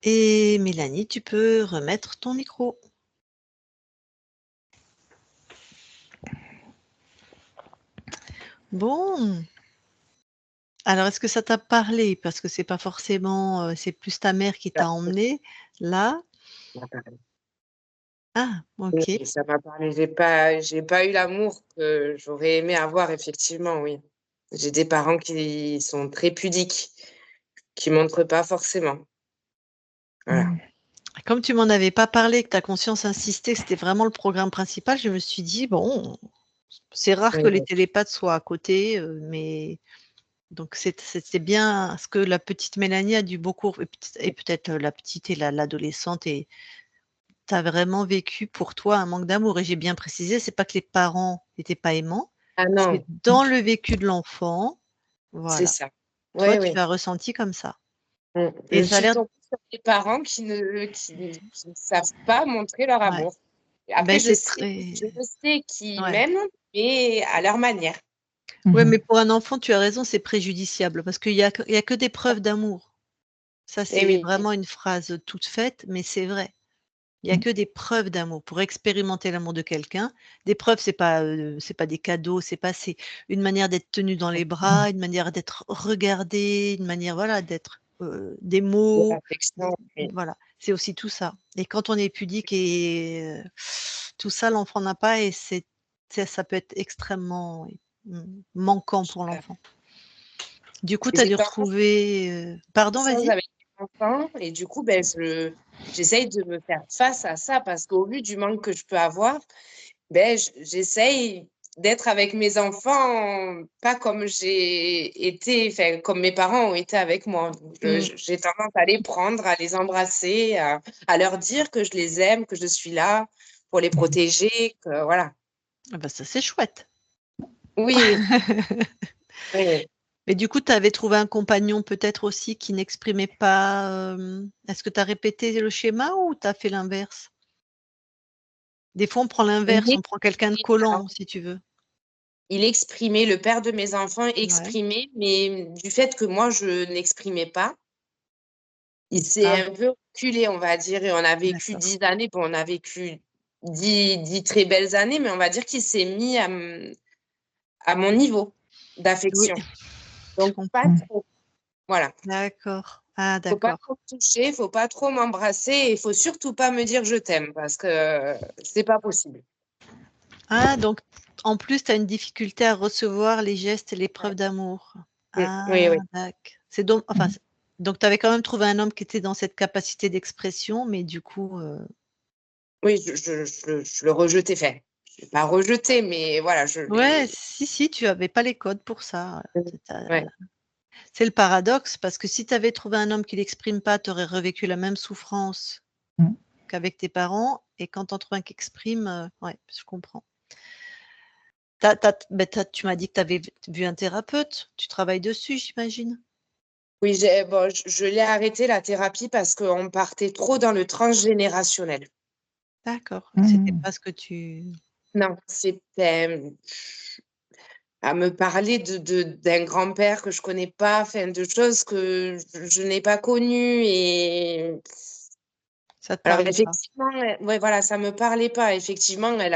Et Mélanie, tu peux remettre ton micro. Bon. Alors, est-ce que ça t'a parlé? Parce que c'est pas forcément, c'est plus ta mère qui t'a emmené là? Ah, Oui, OK. ça m'a parlé. J'ai pas eu l'amour que j'aurais aimé avoir, effectivement, oui. J'ai des parents qui sont très pudiques, qui montrent pas forcément. Voilà. Mmh. Comme tu m'en avais pas parlé, que ta conscience insistait que c'était vraiment le programme principal, je me suis dit: «Bon, c'est rare Oui, que les oui. télépathes soient à côté, mais» donc c'était bien ce que la petite Mélanie a dû beaucoup et peut-être la petite et l'adolescente et tu as vraiment vécu pour toi un manque d'amour et j'ai bien précisé, c'est pas que les parents n'étaient pas aimants, Ah c'est non, dans le vécu de l'enfant, c'est voilà. ça. Toi, Oui, tu oui. l'as ressenti comme ça et Je ça a suis l'air tombée sur des parents qui ne savent pas montrer leur ouais, amour. Et après, ben c'est très je sais qu'ils ouais. m'aiment, mais à leur manière. Ouais, Mmh. mais pour un enfant, tu as raison, c'est préjudiciable parce qu'il y a que des preuves d'amour. Ça, Et c'est oui, vraiment une phrase toute faite, mais c'est vrai. Il y a Mmh. que des preuves d'amour. Pour expérimenter l'amour de quelqu'un, des preuves, c'est pas des cadeaux, c'est une manière d'être tenu dans les Mmh. bras, une manière d'être regardé, une manière, voilà, d'être, des de mots, l'affection, oui. voilà. C'est aussi tout ça et quand on est pudique et tout ça, l'enfant n'a pas et ça peut être extrêmement, manquant pour l'enfant. Du coup, tu as J'ai dû tendance retrouver, pardon, chose vas-y? avec les enfants et du coup, j'essaye de me faire face à ça parce qu'au vu du manque que je peux avoir, j'essaye d'être avec mes enfants, pas comme j'ai été, enfin, comme mes parents ont été avec moi. Mmh. J'ai tendance à les prendre, à les embrasser, à leur dire que je les aime, que je suis là pour les Mmh. protéger, que voilà. Ah bah, ça, c'est chouette. Oui, oui, oui, oui. Mais du coup, tu avais trouvé un compagnon peut-être aussi qui n'exprimait pas, est-ce que tu as répété le schéma ou tu as fait l'inverse? Des fois, on prend Il l'inverse, on prend quelqu'un de exprimait, alors, collant, si tu veux. il exprimait, le père de mes enfants Ouais. exprimait, mais du fait que moi je n'exprimais pas, il s'est Ah, un peu reculé, on va dire, et on a vécu d'accord. 10 années. Bon, on a vécu 10 très belles années, mais on va dire qu'il s'est mis à mon niveau Oui, d'affection. je Donc pas comprends. Mmh. trop, voilà. D'accord. Ah Faut pas d'accord. trop me toucher, faut pas trop m'embrasser et il faut surtout pas me dire: «Je t'aime» parce que c'est pas possible. Ah donc en plus, tu as une difficulté à recevoir les gestes et les preuves d'amour. Oui, Ah oui. c'est donc enfin, Mmh. donc tu avais quand même trouvé un homme qui était dans cette capacité d'expression, mais du coup, Oui, je le rejetais, enfin, je l'ai pas rejeté, mais voilà, je ouais, l'ai si, si, tu avais pas les codes pour ça. ouais. C'est le paradoxe parce que si tu avais trouvé un homme qui l'exprime pas, tu aurais revécu la même souffrance Mmh. qu'avec tes parents et quand tu en trouves un qui exprime, ouais, je comprends. Tu m'as dit que tu avais vu un thérapeute, tu travailles dessus, j'imagine? Oui, je l'ai arrêté la thérapie parce qu'on partait trop dans le transgénérationnel. D'accord, c'était Mmh. pas ce que tu Non, c'était, à me parler d'un grand-père que je connais pas, enfin de choses que je n'ai pas connues et ça te alors parlait pas? effectivement, ouais, voilà, ça me parlait pas. Effectivement, elle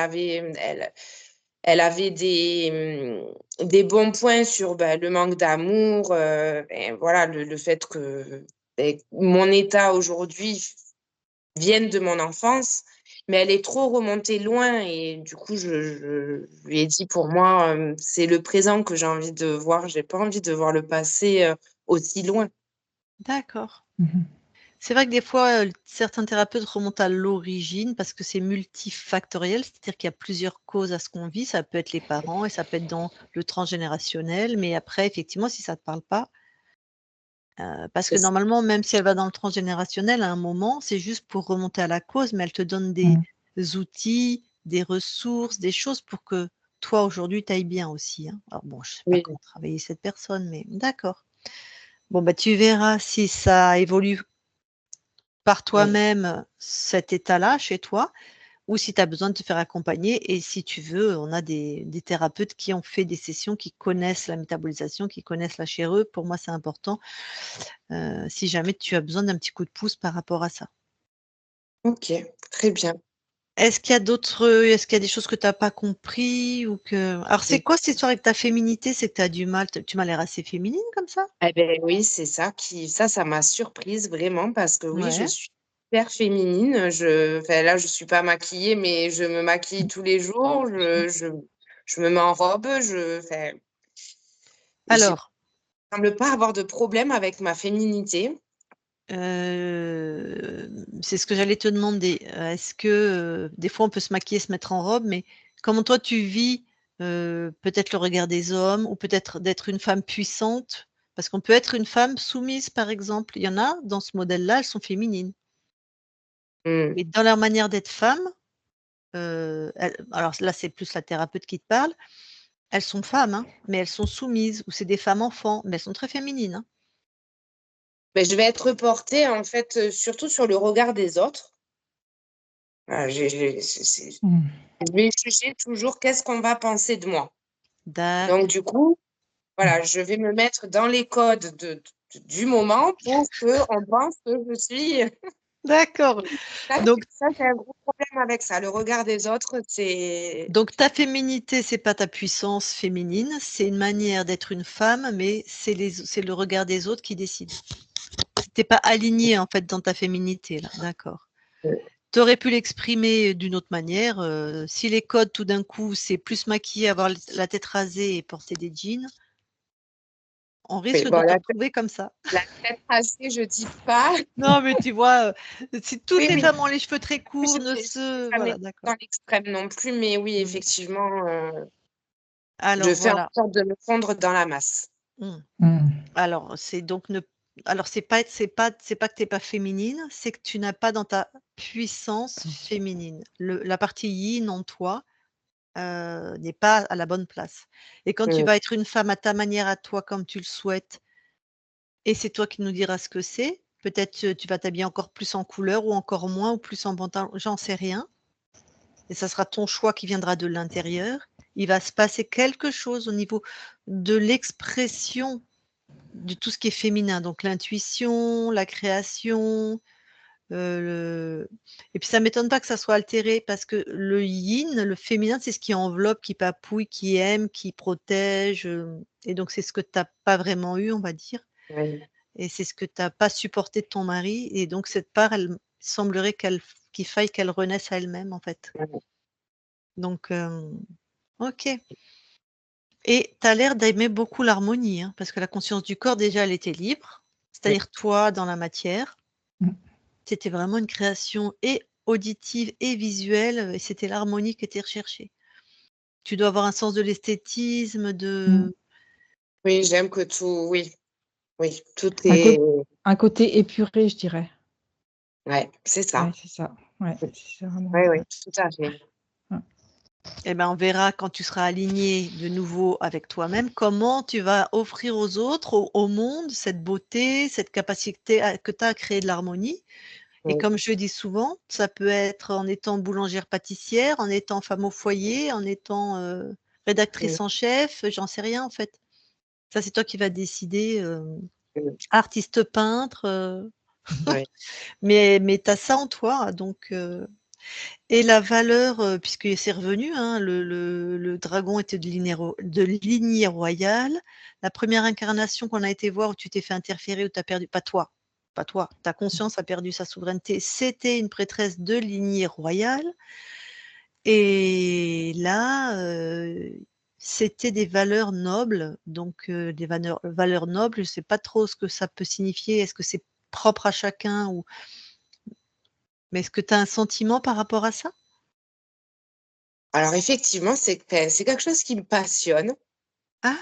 avait des bons points sur, bah, le manque d'amour, voilà, le fait que, mon état aujourd'hui vienne de mon enfance, mais elle est trop remontée loin et du coup, je lui ai dit: «Pour moi, c'est le présent que j'ai envie de voir, j'ai pas envie de voir le passé, aussi loin». D'accord. Mmh. C'est vrai que des fois, certains thérapeutes remontent à l'origine parce que c'est multifactoriel, c'est-à-dire qu'il y a plusieurs causes à ce qu'on vit. Ça peut être les parents et ça peut être dans le transgénérationnel, mais après effectivement, si ça ne te parle pas, Parce C'est que ça. normalement, même si elle va dans le transgénérationnel, à un moment, c'est juste pour remonter à la cause, mais elle te donne des outils, des ressources, des choses pour que toi, aujourd'hui, tu ailles bien aussi, hein. Alors bon, je sais pas Oui, comment travailler cette personne, mais d'accord. Bon, bah, tu verras si ça évolue par oui. toi-même, cet état-là, chez toi, ou si tu as besoin de te faire accompagner et si tu veux, on a des thérapeutes qui ont fait des sessions, qui connaissent la métabolisation, qui connaissent la chère. Pour moi, c'est important, si jamais tu as besoin d'un petit coup de pouce par rapport à ça. OK, très bien. Est-ce qu'il y a des choses que tu as pas compris ou que alors c'est Oui. quoi cette histoire avec ta féminité? C'est que tu as du mal, tu m'as l'air assez féminine comme ça? Eh beh, oui, c'est ça ça m'a surprise vraiment parce que oui, je Ouais. suis hyper féminine. Enfin là, je suis pas maquillée, mais je me maquille tous les jours. Je me mets en robe, enfin et je Alors, semble pas avoir de problème avec ma féminité. c'est ce que j'allais te demander. Est-ce que, des fois on peut se maquiller, se mettre en robe, mais comment toi tu vis, peut-être le regard des hommes ou peut-être d'être une femme puissante? Parce qu'on peut être une femme soumise, par exemple. Il y en a dans ce modèle-là, elles sont féminines. Mmh. Mais dans leur manière d'être femme, elles alors là, c'est plus la thérapeute qui te parle, elles sont femmes, hein, mais elles sont soumises ou c'est des femmes enfants, mais elles sont très féminines, hein. Beh, je vais être portée en fait, surtout sur le regard des autres. Voilà, je vais juger toujours qu'est-ce qu'on va penser de moi. Donc D'accord. du coup, voilà, je vais me mettre dans les codes du moment pour qu'on pense que je suis D'accord. ça Donc ça, j'ai un gros problème avec ça. Le regard des autres, c'est donc ta féminité, c'est pas ta puissance féminine, c'est une manière d'être une femme, mais c'est le regard des autres qui décide. Tu es pas alignée, en fait, dans ta féminité là, d'accord. Tu aurais pu l'exprimer d'une autre manière, si les codes tout d'un coup, c'est plus maquillée, avoir la tête rasée et porter des jeans, on oui, risque de bon te retrouver comme ça. la tête rasée, je dis pas. Non, mais tu vois, si toutes Oui, les oui, femmes ont les cheveux très oui, courts, ne j'ai se jamais voilà, été d'accord. dans l'extrême non plus, mais oui, Mmh. effectivement, je Alors fais en voilà. sorte de me fondre dans la masse. Mmh. Mmh. Alors c'est donc ne alors c'est pas que tu es pas féminine, c'est que tu n'as pas dans ta puissance féminine. La partie yin en toi, n'est pas à la bonne place et quand tu Mmh, vas être une femme à ta manière, à toi, comme tu le souhaites et c'est toi qui nous diras ce que c'est, peut-être, tu vas t'habiller encore plus en couleur ou encore moins ou plus en pantalon, j'en sais rien. Et ça sera ton choix qui viendra de l'intérieur. Il va se passer quelque chose au niveau de l'expression de tout ce qui est féminin, donc l'intuition, la création, le et puis ça m'étonne pas que ça soit altéré parce que le yin, le féminin, c'est ce qui enveloppe, qui papouille, qui aime, qui protège, et donc c'est ce que tu as pas vraiment eu, on va dire oui. et c'est ce que tu as pas supporté de ton mari et donc cette part, elle semblerait qu'il faille qu'elle renaisse à elle-même, en fait. Mmh. Donc OK. Et tu as l'air d'aimer beaucoup l'harmonie, hein, parce que la conscience du corps déjà elle était libre, Oui. c'est-à-dire toi dans la matière. Mmh. C'était vraiment une création et auditive et visuelle, et c'était l'harmonie qui était recherchée. Tu dois avoir un sens de l'esthétisme, Mmh. Oui, j'aime que tout oui, oui, tout Un cô est un côté épuré, je dirais. ouais, c'est Ouais, ça. c'est ça. Ouais, Mmh. c'est vraiment Oui, oui, ouais, tout à fait. ouais. et ben, on verra quand tu seras aligné de nouveau avec toi-même, comment tu vas offrir aux autres, au monde, cette beauté, cette capacité que tu as à créer de l'harmonie. Et Oui, comme je le dis souvent, ça peut être en étant boulangère-pâtissière, en étant femme au foyer, en étant, oui, rédactrice en chef, j'en sais rien en fait. Ça, c'est toi qui vas décider, mmh, artiste peintre, oui, mais tu as ça en toi donc et la valeur, puisque c'est revenu, hein, le dragon était de lignée royale. La première incarnation qu'on a été voir où tu t'es fait interférer, où tu as perdu pas toi, ta conscience a perdu sa souveraineté, c'était une prêtresse de lignée royale et là, c'était des valeurs nobles, donc des valeurs nobles, je ne sais pas trop ce que ça peut signifier. Est-ce que c'est propre à chacun ou mais est-ce que tu as un sentiment par rapport à ça? alors effectivement, c'est quelque chose qui me passionne. Ah!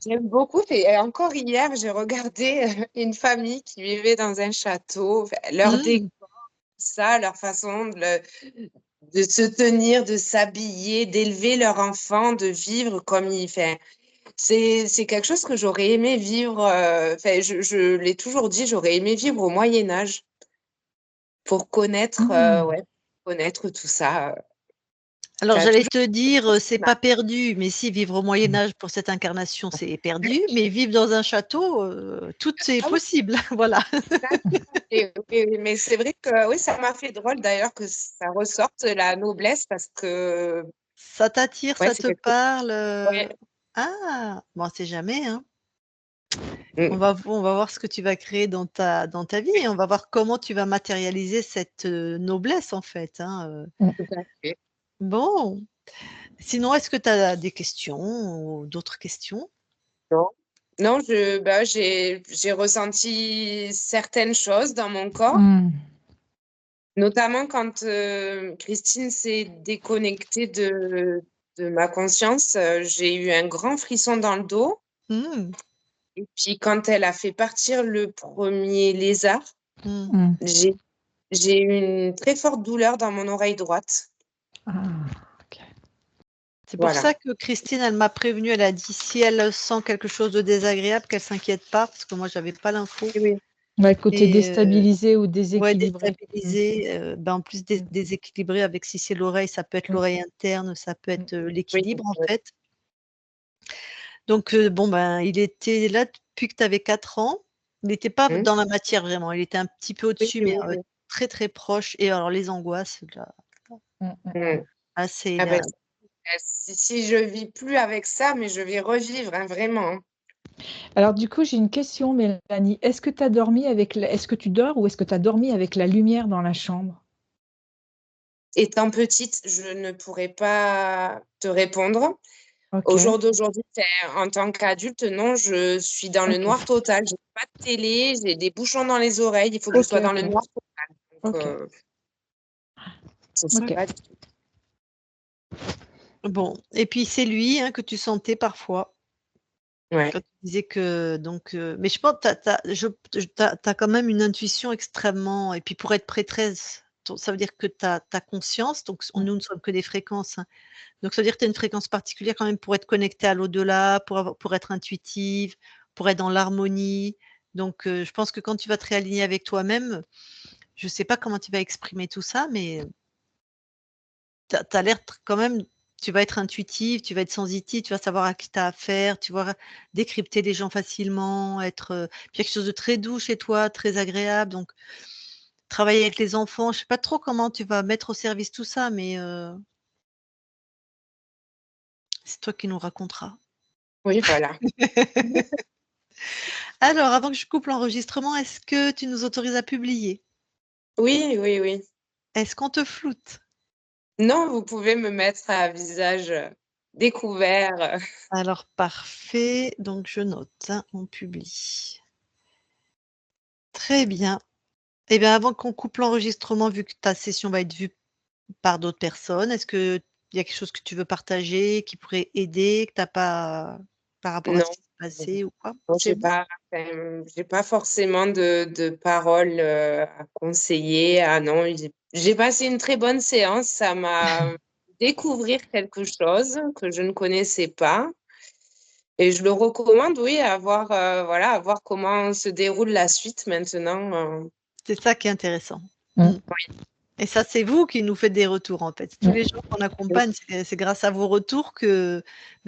J'aime beaucoup. Et encore hier, j'ai regardé une famille qui vivait dans un château. Enfin, leur décor, Mmh. ça, leur façon de se tenir, de s'habiller, d'élever leur enfant, de vivre comme il fait. C'est quelque chose que j'aurais aimé vivre. Enfin, je l'ai toujours dit, j'aurais aimé vivre au Moyen Âge pour connaître, Mmh. ouais, connaître tout ça. Alors Ça a j'allais toujours te dire, c'est été pas perdu, mais si vivre au Moyen Âge pour cette incarnation, c'est perdu, mais vivre dans un château, tout est ah oui, possible, voilà. oui, oui, mais c'est vrai que oui, ça m'a fait drôle d'ailleurs que ça ressorte la noblesse parce que Ça t'attire, ouais, ça c'est te quelque chose. parle, Ouais. Ah! Bon, on sait jamais, hein. Mm, On va voir ce que tu vas créer dans ta vie et on va voir comment tu vas matérialiser cette, noblesse en fait, hein, tout à fait. Bon, sinon est-ce que tu as des questions ou d'autres questions? Non, non, j'ai ressenti certaines choses dans mon corps, Mmh. notamment quand Christine s'est déconnectée de ma conscience. J'ai eu un grand frisson dans le dos. Mmh. Et puis quand elle a fait partir le premier lézard, Mmh. Mmh. j'ai j'ai eu une très forte douleur dans mon oreille droite. Ah, OK. C'est pour Voilà. ça que Christine, elle m'a prévenue, elle a dit: «Si elle sent quelque chose de désagréable, qu'elle s'inquiète pas», parce que moi j'avais pas l'info Oui, oui. Ouais, côté et déstabilisé ou ouais, déséquilibré. Mmh. déstabilisée, en plus Mmh. déséquilibrée avec si c'est l'oreille, ça peut être Mmh. l'oreille interne, ça peut Mmh. être, Oui, l'équilibre en oui. fait. Donc bon, ben, il était là depuis que tu avais 4 ans. Il était pas Mmh. dans la matière vraiment, il était un petit peu Oui, au-dessus, oui, mais oui. très, très proche et alors les angoisses là, Mmh, mmh, Mmh. mmh. ah c'est Ah ben, là si je vis plus avec ça, mais je vais revivre, hein, vraiment, hein. Alors du coup, j'ai une question, Mélanie. Est-ce que tu dors ou est-ce que tu as dormi avec la lumière dans la chambre? Étant petite, je ne pourrais pas te répondre. Au OK, jour d'aujourd'hui, enfin, en tant qu'adulte, non, je suis dans le OK, noir total. J'ai pas de télé, j'ai des bouchons dans les oreilles, il faut que je OK, sois dans le OK, noir total. Donc, OK, je sais OK. pas du tout. bon et puis c'est lui, hein, que tu sentais parfois Ouais. quand tu disais que donc mais je pense que tu as quand même une intuition extrêmement et puis pour être prêtresse, ton ça veut dire que tu as conscience, donc Mmh. nous ne sommes que des fréquences, hein. Donc ça veut dire que tu as une fréquence particulière quand même pour être connectée à l'au-delà, pour être intuitive, pour être dans l'harmonie. Donc je pense que quand tu vas te réaligner avec toi-même, je sais pas comment tu vas exprimer tout ça, mais tu as l'air quand même tu vas être intuitive, tu vas être sensitive, tu vas savoir à qui tu as affaire, tu vas décrypter les gens facilement, être, quelque chose de très doux chez toi, très agréable. Donc travailler avec les enfants, je sais pas trop comment tu vas mettre au service tout ça, mais c'est toi qui nous raconteras. Oui, voilà. Alors, avant que je coupe l'enregistrement, est-ce que tu nous autorises à publier? Oui, oui, oui. Est-ce qu'on te floute? Non, vous pouvez me mettre à visage, découvert. Alors parfait, donc je note, hein, on publie. Très bien. Et bien, avant qu'on coupe l'enregistrement, vu que ta session va être vue par d'autres personnes, est-ce qu'il y a quelque chose que tu veux partager, qui pourrait aider, que tu as pas par rapport à ce Non, qui s'est passé ou quoi? non, C'est bon? j'ai pas forcément de paroles, à conseiller. Ah non, j'ai passé une très bonne séance. Ça m'a découvrir quelque chose que je ne connaissais pas et je le recommande, oui, à voir, voilà, à voir comment se déroule la suite maintenant, C'est ça qui est intéressant. Mmh. Mmh. Et ça, c'est vous qui nous faites des retours, en fait. Tous les gens qu'on oui, accompagne, c'est grâce à vos retours que,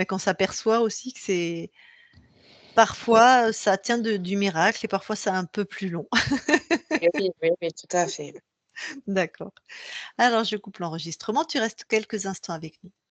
qu'on s'aperçoit aussi que c'est parfois, ça tient de du miracle et parfois c'est un peu plus long. oui, oui, oui, tout à fait. D'accord. Alors je coupe l'enregistrement, tu restes quelques instants avec nous.